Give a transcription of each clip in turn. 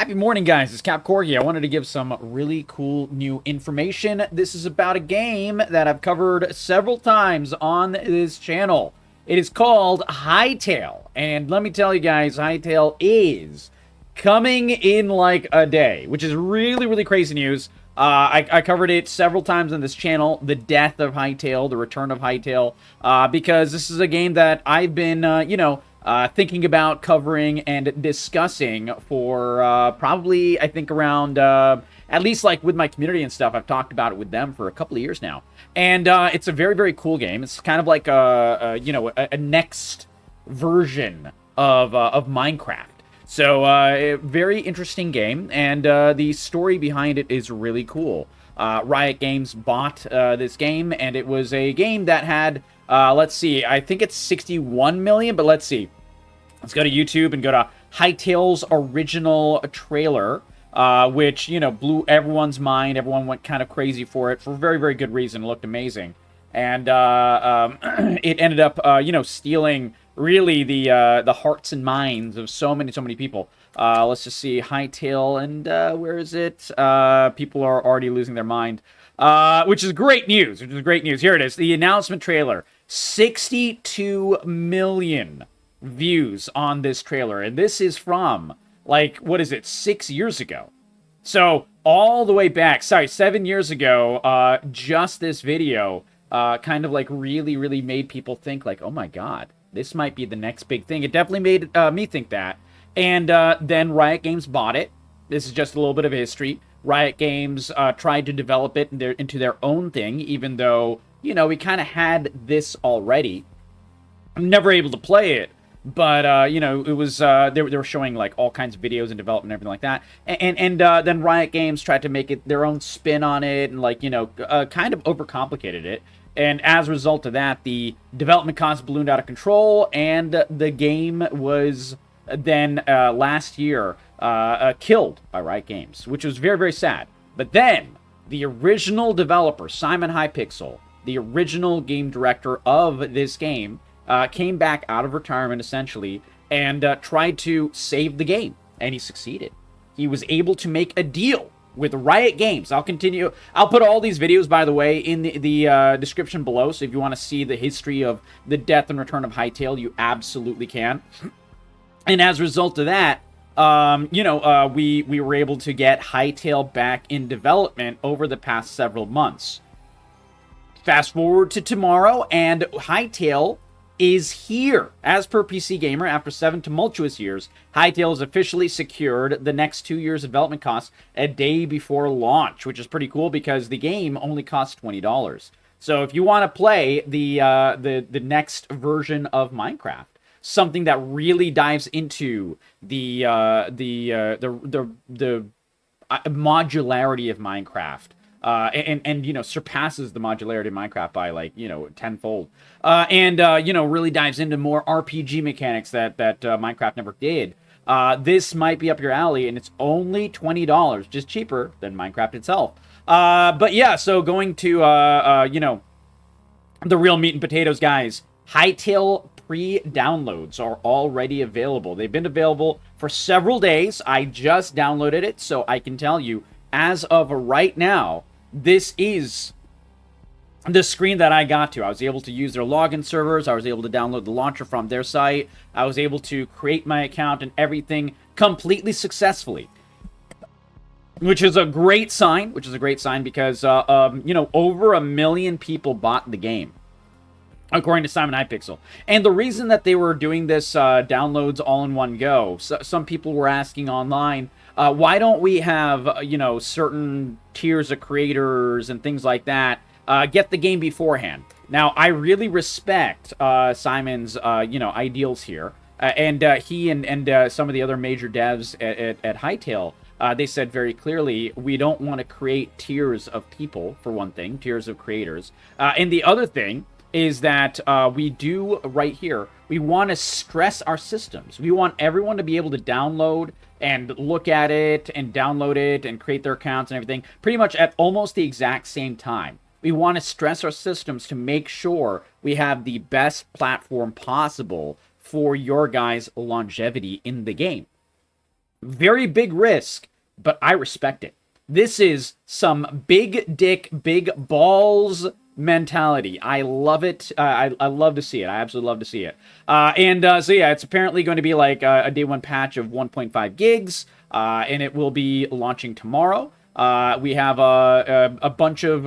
Happy morning, guys. It's Capcorgitv. I wanted to give some really cool new information. This is about a game that I've covered several times on this channel. It is called Hytale. And let me tell you guys, Hytale is coming in like a day, which is really, really crazy news. I covered it several times on this channel, the death of Hytale, the return of Hytale, because this is a game that I've been, thinking about covering and discussing for probably, I think, around, at least like with my community and stuff. I've talked about it with them for a couple of years now. And it's a very, very cool game. It's kind of like a next version of Minecraft. So, very interesting game, and the story behind it is really cool. Riot Games bought this game, and it was a game that had, let's see, I think it's 61 million, but let's see. Let's go to YouTube and go to Hytale's original trailer, which, blew everyone's mind. Everyone went kind of crazy for it for very, very good reason. It looked amazing. And it ended up, stealing really the hearts and minds of so many people. Let's just see Hytale, and where is it? People are already losing their mind, which is great news. Here it is, the announcement trailer. 62 million views on this trailer, and this is from, like, what is it, 6 years ago? So all the way back, 7 years ago, just this video kind of like really made people think like, oh my god, this might be the next big thing. It definitely made me think that. And then Riot Games bought it. This is just a little bit of history. Riot Games tried to develop it into their own thing, even though, we kind of had this already. I'm never able to play it, but, it was, they were showing, like, all kinds of videos and development and everything like that. And then Riot Games tried to make it their own spin on it and, like, kind of overcomplicated it. And as a result of that, the development costs ballooned out of control, and the game was then, last year, killed by Riot Games, which was very, very sad. But then, the original developer, Simon Hypixel, the original game director of this game, came back out of retirement, essentially, and tried to save the game, and he succeeded. He was able to make a deal with Riot Games. I'll put all these videos, by the way, in the description below, so if you want to see the history of the death and return of Hytale, you absolutely can. And as a result of that, we were able to get Hytale back in development over the past several months. Fast forward to tomorrow, and Hytale is here. As per PC Gamer, after 7 tumultuous years, Hytale has officially secured the next 2 years of development costs a day before launch, which is pretty cool because the game only costs $20. So if you want to play the next version of Minecraft, something that really dives into the modularity of Minecraft, and surpasses the modularity of Minecraft by, like, tenfold. Really dives into more RPG mechanics that Minecraft never did. This might be up your alley, and it's only $20, just cheaper than Minecraft itself. But yeah, so going to, the real meat and potatoes, guys. Hytale pre-downloads are already available. They've been available for several days. I just downloaded it, so I can tell you, as of right now, this is the screen that I got to. I was able to use their login servers. I was able to download the launcher from their site. I was able to create my account and everything completely successfully, which is a great sign. Because, over 1 million people bought the game, according to Simon Hypixel. And the reason that they were doing this downloads all in one go, some people were asking online, why don't we have, certain tiers of creators and things like that get the game beforehand? Now, I really respect Simon's, ideals here. And he and some of the other major devs at Hytale, they said very clearly, we don't want to create tiers of people, for one thing, tiers of creators. And the other thing is that we do right here, we want to stress our systems. We want everyone to be able to download and look at it and download it and create their accounts and everything pretty much at almost the exact same time. We want to stress our systems to make sure we have the best platform possible for your guys' longevity in the game. Very big risk, but I respect it. This is some big dick, big balls mentality. I love it. I love to see it. I absolutely love to see it. So yeah, it's apparently going to be like a day one patch of 1.5 gigs, and it will be launching tomorrow. We have a bunch of,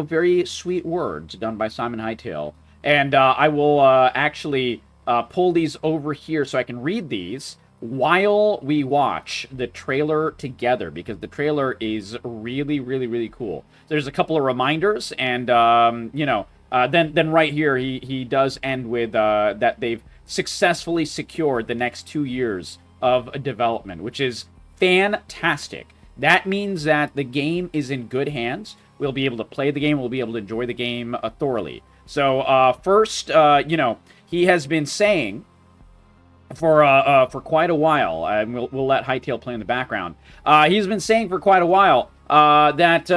very sweet words done by Simon Hytale. And I will actually pull these over here so I can read these while we watch the trailer together, because the trailer is really, really, really cool. There's a couple of reminders, and then right here he does end with that they've successfully secured the next 2 years of development, which is fantastic. That means that the game is in good hands. We'll be able to play the game. We'll be able to enjoy the game thoroughly. So first, he has been saying for quite a while, and we'll let Hytale play in the background. He's been saying for quite a while that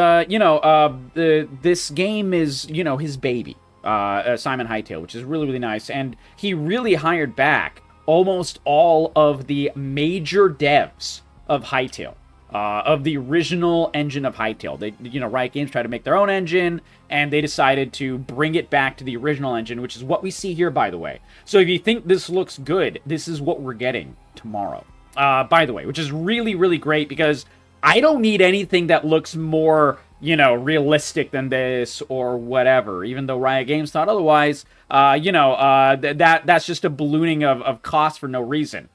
this game is his baby, Simon Hytale, which is really, really nice. And he really hired back almost all of the major devs of Hytale. Of the original engine of Hytale. They, Riot Games tried to make their own engine, and they decided to bring it back to the original engine, which is what we see here, by the way. So if you think this looks good, this is what we're getting tomorrow, by the way, which is really, really great, because I don't need anything that looks more, realistic than this or whatever, even though Riot Games thought otherwise. That's just a ballooning of cost for no reason.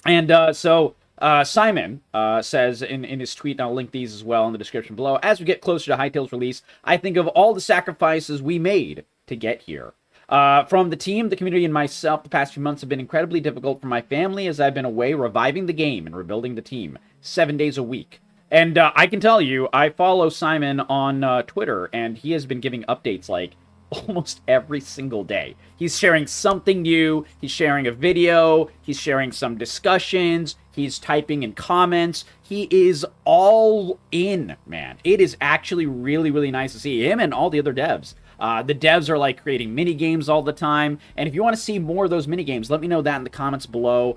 And Simon says in his tweet, and I'll link these as well in the description below, as we get closer to Hytale's release, I think of all the sacrifices we made to get here. From the team, the community, and myself, the past few months have been incredibly difficult for my family as I've been away reviving the game and rebuilding the team 7 days a week. And I can tell you, I follow Simon on Twitter, and he has been giving updates like almost every single day. He's sharing something new, he's sharing a video, he's sharing some discussions, he's typing in comments. He is all in, man. It is actually really, really nice to see him and all the other devs. The devs are like creating mini games all the time, and if you want to see more of those mini games, let me know that in the comments below.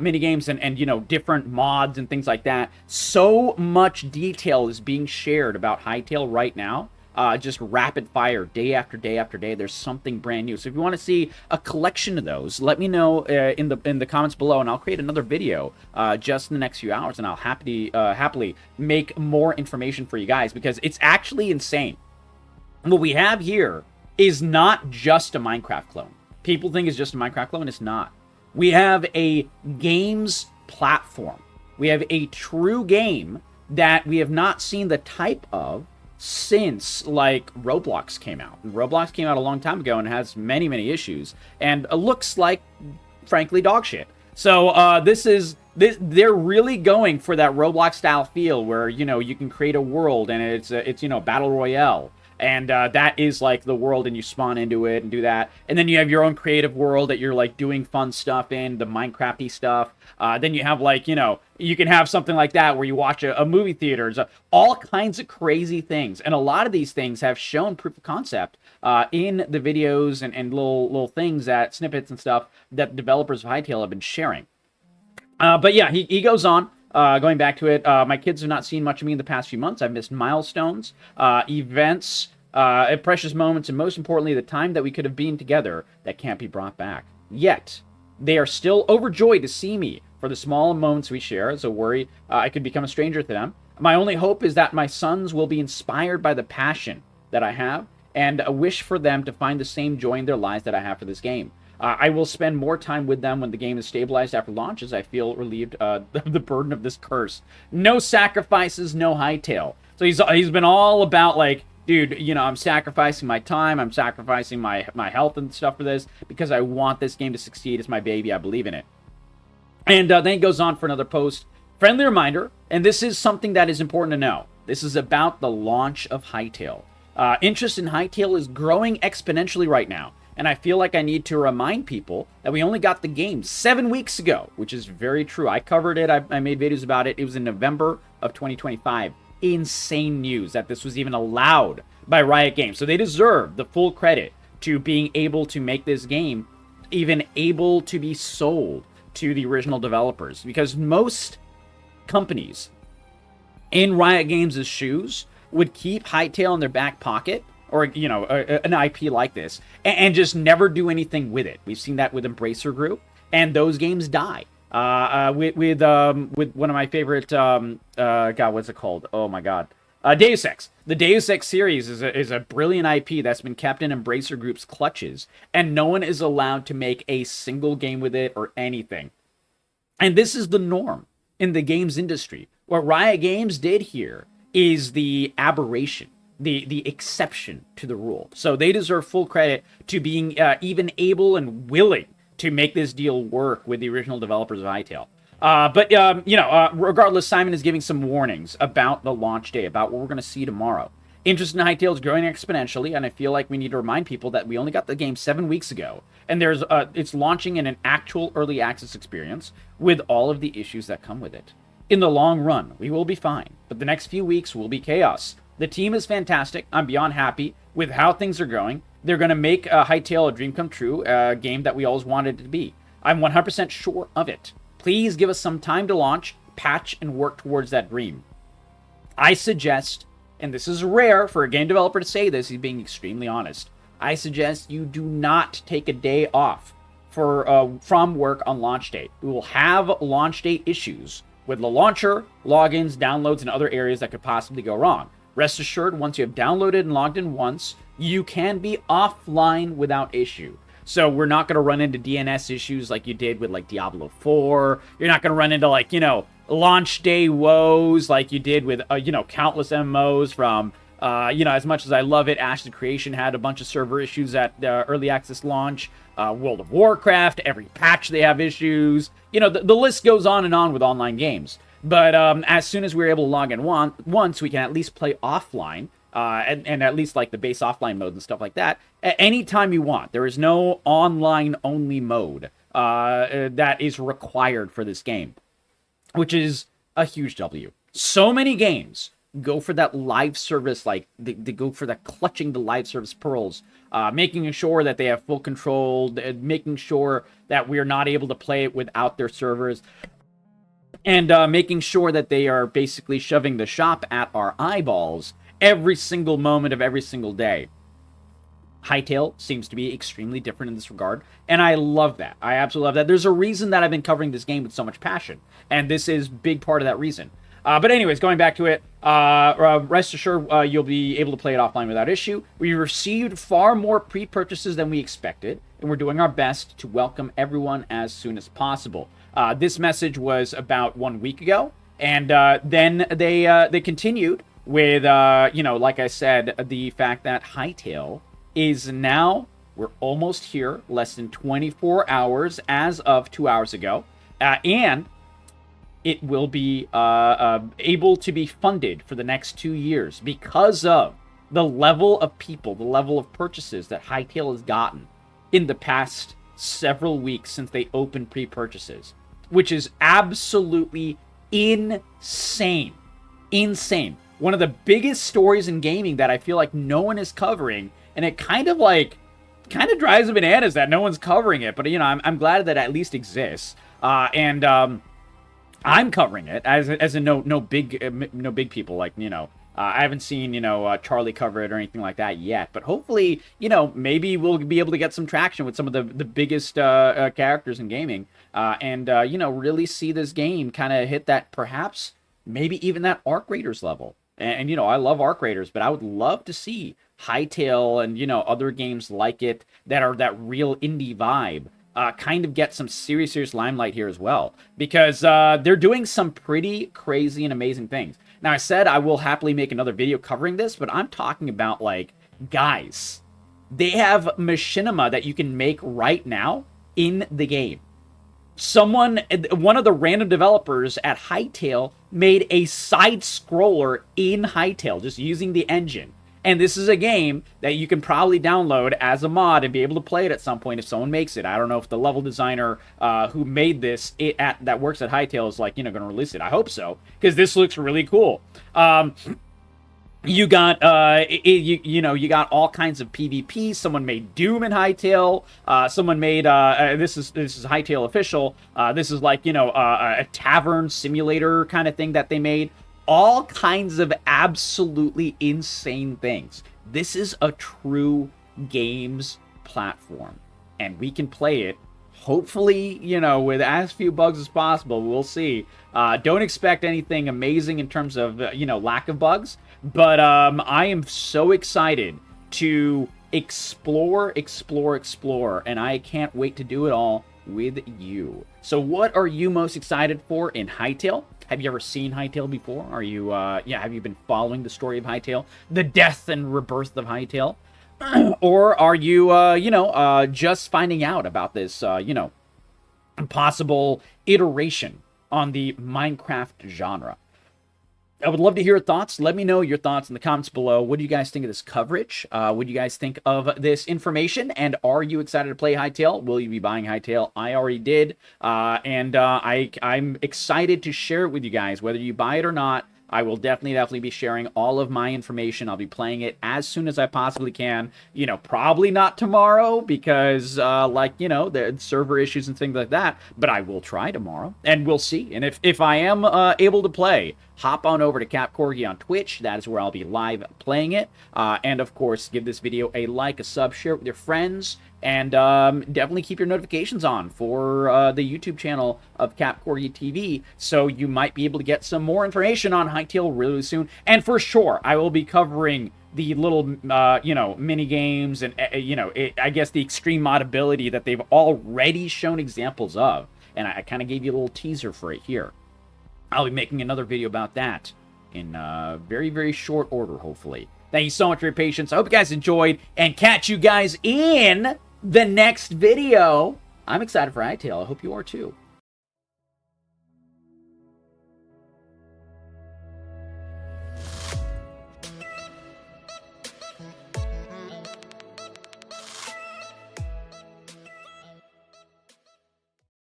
Mini games and different mods and things like that. So much detail is being shared about Hytale right now. Just rapid fire, day after day after day. There's something brand new. So if you want to see a collection of those, let me know in the comments below, and I'll create another video just in the next few hours, and I'll happily make more information for you guys, because it's actually insane. What we have here is not just a Minecraft clone. People think it's just a Minecraft clone. It's not. We have a games platform. We have a true game that we have not seen the type of since like Roblox came out. And Roblox came out a long time ago and has many, many issues, and looks like, frankly, dog shit. So they're really going for that Roblox style feel where you can create a world, and it's battle royale. And that is like the world, and you spawn into it and do that. And then you have your own creative world that you're like doing fun stuff in, the Minecraft-y stuff. Then you have like, you can have something like that where you watch a movie theaters, all kinds of crazy things. And a lot of these things have shown proof of concept in the videos and little things, snippets and stuff that developers of Hytale have been sharing. But yeah, he goes on. Going back to it, my kids have not seen much of me in the past few months. I've missed milestones, events, precious moments, and most importantly, the time that we could have been together that can't be brought back. Yet, they are still overjoyed to see me for the small moments we share, so worry I could become a stranger to them. My only hope is that my sons will be inspired by the passion that I have, and a wish for them to find the same joy in their lives that I have for this game. I will spend more time with them when the game is stabilized after launch, as I feel relieved of the burden of this curse. No sacrifices, no Hytale. So he's been all about like, dude, I'm sacrificing my time, I'm sacrificing my health and stuff for this, because I want this game to succeed. It's my baby, I believe in it. And then he goes on for another post. Friendly reminder, and this is something that is important to know. This is about the launch of Hytale. Interest in Hytale is growing exponentially right now. And I feel like I need to remind people that we only got the game 7 weeks ago, which is very true. I covered it. I made videos about it. It was in November of 2025. Insane news that this was even allowed by Riot Games. So they deserve the full credit to being able to make this game even able to be sold to the original developers. Because most companies in Riot Games' shoes would keep Hytale in their back pocket, or, you know, an IP like this, and just never do anything with it. We've seen that with Embracer Group, and those games die. With one of my favorite, God, what's it called? Oh my God. Deus Ex. The Deus Ex series is a brilliant IP that's been kept in Embracer Group's clutches, and no one is allowed to make a single game with it or anything. And this is the norm in the games industry. What Riot Games did here is the aberration, the exception to the rule. So they deserve full credit to being even able and willing to make this deal work with the original developers of Hytale. Regardless, Simon is giving some warnings about the launch day, about what we're going to see tomorrow. Interest in Hytale is growing exponentially, and I feel like we need to remind people that we only got the game 7 weeks ago, and it's launching in an actual early access experience with all of the issues that come with it. In the long run, we will be fine, but the next few weeks will be chaos. The team is fantastic. I'm beyond happy with how things are going. They're going to make Hytale a dream come true, a game that we always wanted it to be. I'm 100% sure of it. Please give us some time to launch, patch, and work towards that dream. I suggest, and this is rare for a game developer to say this, he's being extremely honest, I suggest you do not take a day off from work on launch date. We will have launch date issues with the launcher, logins, downloads, and other areas that could possibly go wrong. Rest assured, once you have downloaded and logged in once, you can be offline without issue. So we're not going to run into DNS issues like you did with, like, Diablo 4. You're not going to run into, like, launch day woes like you did with, countless MMOs from, as much as I love it, Ashes of Creation had a bunch of server issues at early access launch. World of Warcraft, every patch they have issues. The list goes on and on with online games. But as soon as we're able to log in once, we can at least play offline. And at least like the base offline modes and stuff like that, at any time you want. There is no online-only mode that is required for this game, which is a huge W. So many games go for that live service, like they go for that clutching the live service pearls, making sure that they have full control, making sure that we're not able to play it without their servers, and making sure that they are basically shoving the shop at our eyeballs every single moment of every single day. Hytale seems to be extremely different in this regard, and I love that. I absolutely love that. There's a reason that I've been covering this game with so much passion, and this is big part of that reason. But anyways, going back to it, rest assured you'll be able to play it offline without issue. We received far more pre-purchases than we expected, and we're doing our best to welcome everyone as soon as possible. This message was about 1 week ago, and then they continued with, like I said, the fact that Hytale is now, we're almost here, less than 24 hours as of 2 hours ago, and it will be able to be funded for the next 2 years because of the level of people, the level of purchases that Hytale has gotten in the past several weeks since they opened pre-purchases, which is absolutely insane. Insane. One of the biggest stories in gaming that I feel like no one is covering, and it kind of drives me bananas that no one's covering it, but I'm glad that it at least exists, and I'm covering it as in no big people, like, I haven't seen Charlie cover it or anything like that yet, but hopefully maybe we'll be able to get some traction with some of the biggest characters in gaming, and really see this game kind of hit that, perhaps maybe even that Arc Raiders level. And I love Arc Raiders, but I would love to see Hytale and, other games like it that are that real indie vibe kind of get some serious limelight here as well. Because they're doing some pretty crazy and amazing things. Now, I said I will happily make another video covering this, but I'm talking about, like, guys, they have machinima that you can make right now in the game. One of the random developers at Hytale made a side-scroller in Hytale, just using the engine. And this is a game that you can probably download as a mod and be able to play it at some point if someone makes it. I don't know if the level designer who made this that works at Hytale is, like, going to release it. I hope so, because this looks really cool. You got you got all kinds of PvP. Someone made Doom in Hytale. Someone made this is Hytale official. This is like a tavern simulator kind of thing that they made. All kinds of absolutely insane things. This is a true games platform, and we can play it. Hopefully, with as few bugs as possible. We'll see. Don't expect anything amazing in terms of, lack of bugs. But I am so excited to explore, and I can't wait to do it all with you. So what are you most excited for in Hytale? Have you ever seen Hytale before? Are you, have you been following the story of Hytale? The death and rebirth of Hytale? Or are you, just finding out about this, possible iteration on the Minecraft genre? I would love to hear your thoughts. Let me know your thoughts in the comments below. What do you guys think of this coverage? What do you guys think of this information? And are you excited to play Hytale? Will you be buying Hytale? I already did. I'm excited to share it with you guys, whether you buy it or not. I will definitely be sharing all of my information. I'll be playing it as soon as I possibly can. Probably not tomorrow because, the server issues and things like that. But I will try tomorrow, and we'll see. And if I am able to play, hop on over to Capcorgitv on Twitch. That is where I'll be live playing it. And, of course, give this video a like, a sub, share it with your friends. And definitely keep your notifications on for the YouTube channel of Capcorgitv, so you might be able to get some more information on Hytale really soon. And for sure, I will be covering the little, mini games and, I guess the extreme modability that they've already shown examples of. And I kind of gave you a little teaser for it here. I'll be making another video about that in very, very short order, hopefully. Thank you so much for your patience. I hope you guys enjoyed, and catch you guys in the next video. I'm excited for Hytale. I hope you are too.